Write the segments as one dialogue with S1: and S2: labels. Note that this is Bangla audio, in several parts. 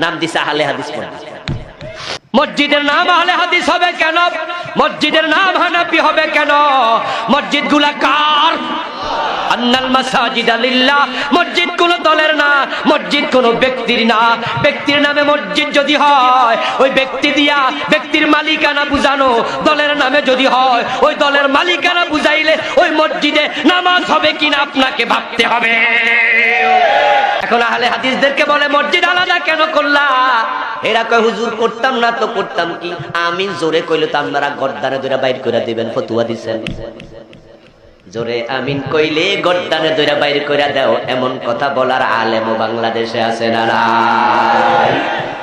S1: নাম দিছে আহলে হাদিস মসজিদ। মসজিদের নাম আহলে হাদিস হবে কেন? মসজিদের নাম হানাফি হবে কেন? মসজিদগুলা কার? আন্নাল মাসাজিদা লিল্লাহ। মসজিদ কোন দলের না, মসজিদ কোন ব্যক্তির না। ব্যক্তির নামে মসজিদ যদি হয় ওই ব্যক্তি দিয়া ব্যক্তির মালিকানা বুঝানো, দলের নামে যদি হয় ওই দলের মালিকানা বুঝাইলে ওই মসজিদে নামাজ হবে কিনা আপনাকে ভাবতে হবে। এখন আহলে হাদিসদেরকে বলে মসজিদ আলাদা কেন করলা? এরা কয় হুজুর করতাম না তো করতাম কি? আমিন জোরে কইলে তো আপনারা গর্দানে ধরে বাইর করে দিবেন, ফতুয়া দিচ্ছেন। জোরে আমিন কইলে গর্দানে ধরে বাইর করে দাও, এমন কথা বলার আলেমও বাংলাদেশে আছে না?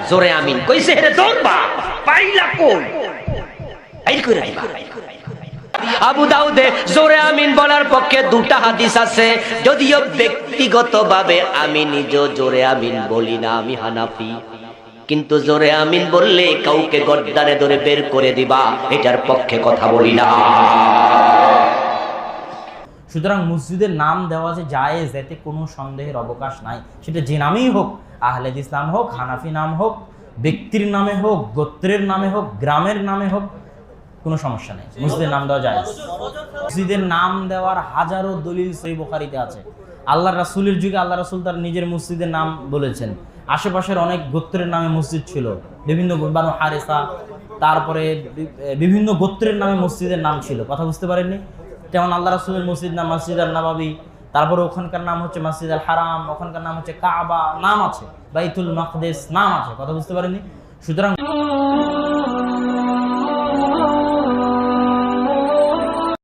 S1: জোরে আমিন কইছে হেরে দৌড়বা পাইলা কই বাইর করে দিবা। আবু দাউদে জোরে আমিন বলার পক্ষে দুটা হাদিস আছে, যদিও ব্যক্তিগতভাবে আমি নিজে জোরে আমিন বলি না, আমি হানাফি, কিন্তু জোরে আমিন বললে কাউকে গর্দানে ধরে বের করে দিবা এটার পক্ষে কথা বলি না।
S2: সুতরাং মসজিদের নাম দেওয়া যে জায়েজ, এতে কোনো সন্দেহের অবকাশ নাই। সেটা যে নামেই হোক, আহলে হাদিস নাম হোক, হানাফি নাম হোক, ব্যক্তির নামে হোক, গোত্রের নামে হোক, গ্রামের নামে হোক, কোনো সমস্যা নেই, মসজিদের নাম দেওয়া জায়েজ। মসজিদের নাম দেওয়ার হাজারো দলিল সহিহ বুখারীতে আছে। আল্লাহ রাসূলের যুগে আল্লাহ রাসূল তার নিজের মসজিদের নাম বলেছেন। আশেপাশের অনেক গোত্রের নামে মসজিদ ছিল, বিভিন্ন বানু হারেসা, তারপরে বিভিন্ন গোত্রের নামে মসজিদের নাম ছিল। কথা বুঝতে পারেননি? যেমন আল্লাহ রাসূলের মসজিদ নাম মসজিদ আল নববী, তারপরে ওখানকার নাম হচ্ছে মসজিদ আল হারাম, ওখানকার নাম হচ্ছে কাবা, নাম আছে, বাইতুল মাকদিস নাম আছে। কথা বুঝতে পারেননি? সুতরাং